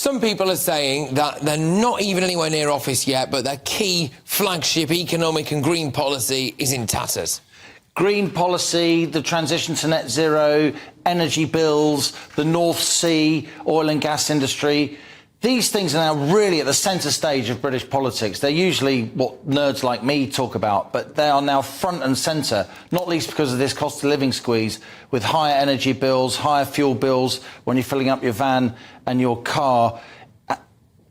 Some people are saying that they're not even anywhere near office yet, but their key flagship economic and green policy is in tatters. Green policy, the transition to net zero, energy bills, the North Sea, oil and gas industry. These things are now really at the centre stage of British politics. They're usually what nerds like me talk about, but they are now front and centre, not least because of this cost of living squeeze, with higher energy bills, higher fuel bills when you're filling up your van and your car,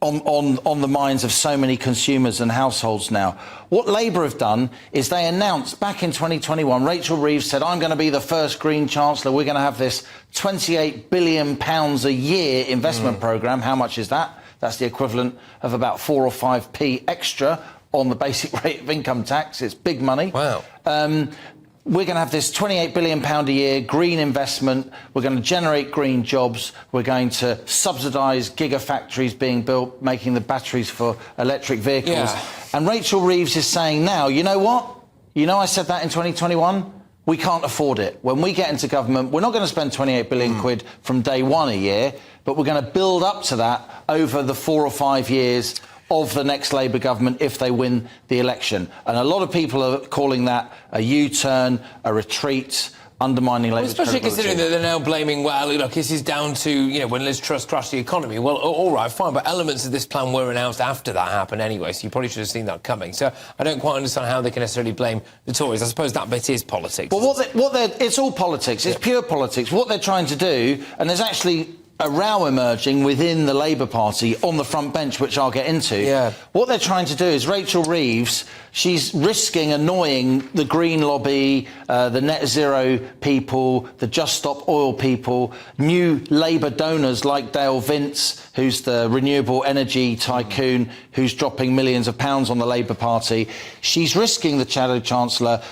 on the minds of so many consumers and households now. What Labour have done is they announced back in 2021, Rachel Reeves said, I'm going to be the first Green Chancellor. We're going to have this £28 billion a year investment programme. How much is that? That's the equivalent of about 4 or 5p extra on the basic rate of income tax. It's big money. Wow. We're going to have this £28 billion a year green investment. We're going to generate green jobs. We're going to subsidise gigafactories being built, making the batteries for electric vehicles. Yeah. And Rachel Reeves is saying now, you know what? You know I said that in 2021? We can't afford it. When we get into government, we're not going to spend 28 billion quid from day one a year, but we're going to build up to that over the 4 or 5 years of the next Labour government if they win the election. And a lot of people are calling that a U-turn, a retreat, undermining Labour's especially credibility. considering that they're now blaming, well, look, this is down to, when Liz Truss crashed the economy. Well, all right, fine, but elements of this plan were announced after that happened anyway, so you probably should have seen that coming. So I don't quite understand how they can necessarily blame the Tories. I suppose that bit is politics. Well, it's all politics. It's pure politics. What they're trying to do, and there's actually a row emerging within the Labour Party on the front bench, which I'll get into. Yeah. What they're trying to do is Rachel Reeves, she's risking annoying the Green lobby, the net zero people, the Just Stop Oil people, new Labour donors like Dale Vince, who's the renewable energy tycoon, who's dropping millions of pounds on the Labour Party. She's risking the Shadow Chancellor,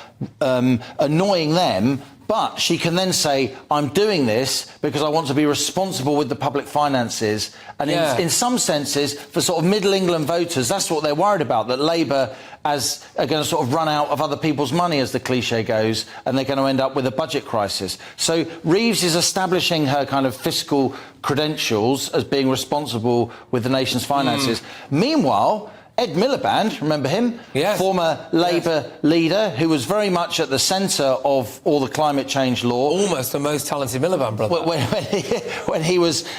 annoying them. But she can then say, I'm doing this because I want to be responsible with the public finances. And in some senses, for sort of Middle England voters, that's what they're worried about, that Labour are going to sort of run out of other people's money, as the cliche goes, and they're going to end up with a budget crisis. So Reeves is establishing her kind of fiscal credentials as being responsible with the nation's finances. Meanwhile, Ed Miliband, remember him? Yes. Former Labour leader who was very much at the centre of all the climate change law. Almost the most talented Miliband brother.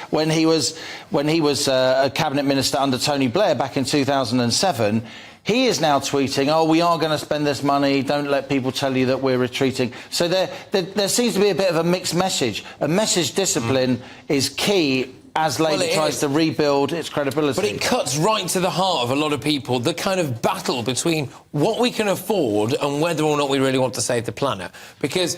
When he was a cabinet minister under Tony Blair back in 2007, he is now tweeting, oh, we are going to spend this money, don't let people tell you that we're retreating. So there seems to be a bit of a mixed message. A message discipline is key as Labour tries to rebuild its credibility. But it cuts right to the heart of a lot of people, the kind of battle between what we can afford and whether or not we really want to save the planet. Because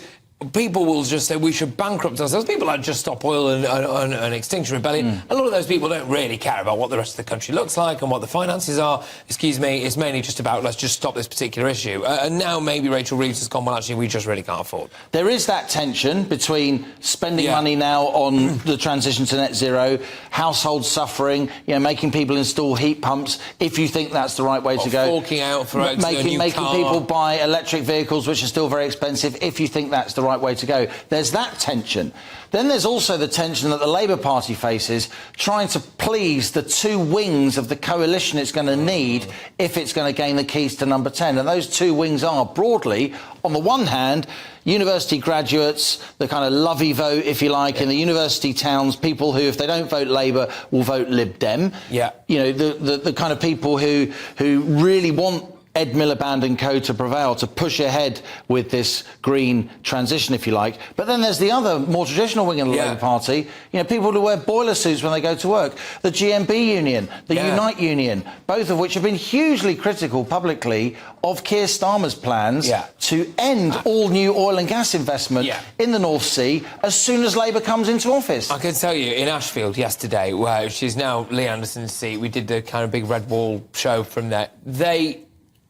people will just say we should bankrupt ourselves. People like Just Stop Oil and Extinction Rebellion. A lot of those people don't really care about what the rest of the country looks like and what the finances are. Excuse me, it's mainly just about let's just stop this particular issue. And now maybe Rachel Reeves has gone, well, actually, we just really can't afford. There is that tension between spending money now on the transition to net zero, households suffering, making people install heat pumps, if you think that's the right way to go. Forking out for making people buy electric vehicles, which are still very expensive, if you think that's the right way to go. There's that tension. Then there's also the tension that the Labour Party faces, trying to please the two wings of the coalition it's going to need if it's going to gain the keys to number 10. And those two wings are, broadly, on the one hand, university graduates, the kind of lovey vote, if you like, in the university towns, people who, if they don't vote Labour, will vote Lib Dem. Yeah. The kind of people who really want Ed Miliband and co to prevail, to push ahead with this green transition, if you like. But then there's the other, more traditional wing of the Labour Party, people who wear boiler suits when they go to work. The GMB union, the Unite union, both of which have been hugely critical publicly of Keir Starmer's plans to end all new oil and gas investment in the North Sea as soon as Labour comes into office. I can tell you, in Ashfield yesterday, where she's now Lee Anderson's seat, we did the kind of big red wall show from there. They,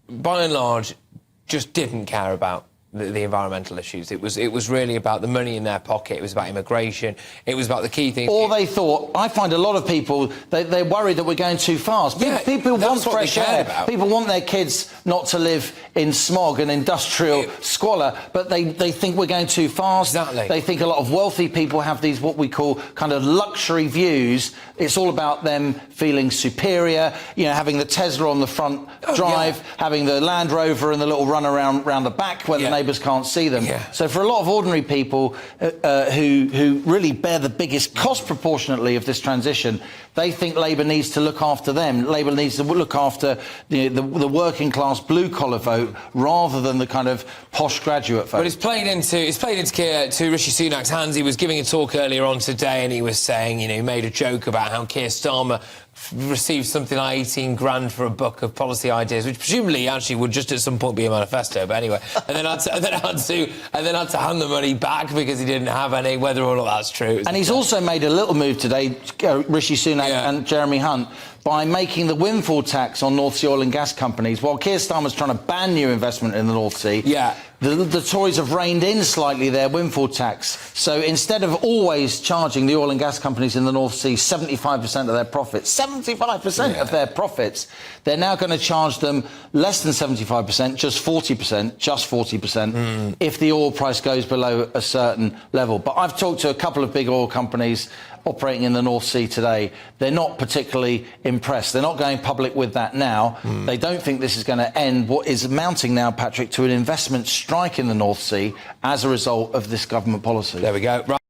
by and large, just didn't care about the environmental issues. It was really about the money in their pocket. It was about immigration. It was about the key things. Or they thought, I find a lot of people, they worry that we're going too fast. Yeah, people want that's what fresh they care air. about. People want their kids not to live in smog and industrial squalor, but they think we're going too fast. Exactly. They think a lot of wealthy people have these, what we call kind of luxury views. It's all about them feeling superior, you know, having the Tesla on the front drive, having the Land Rover and the little run around the back where the neighbours can't see them. Yeah. So for a lot of ordinary people who really bear the biggest cost proportionately of this transition, they think Labour needs to look after them. Labour needs to look after the working class blue collar vote rather than the kind of posh graduate vote. But it's played into to Rishi Sunak's hands. He was giving a talk earlier on today, and he was saying, you know, he made a joke about how Keir Starmer received something like 18 grand for a book of policy ideas, which presumably actually would just at some point be a manifesto. But anyway, and then had to hand the money back because he didn't have any. Whether or not that's true, and he's also made a little move today, Rishi Sunak and Jeremy Hunt, by making the windfall tax on North Sea oil and gas companies. While Keir Starmer's trying to ban new investment in the North Sea, the Tories have reined in slightly their windfall tax. So instead of always charging the oil and gas companies in the North Sea 75% of their profits, 75% of their profits, they're now going to charge them less than 75%, just 40%, if the oil price goes below a certain level. But I've talked to a couple of big oil companies operating in the North Sea today. They're not particularly impressed. They're not going public with that now. They don't think this is going to end what is mounting now, Patrick, to an investment strike in the North Sea as a result of this government policy. There we go. Right.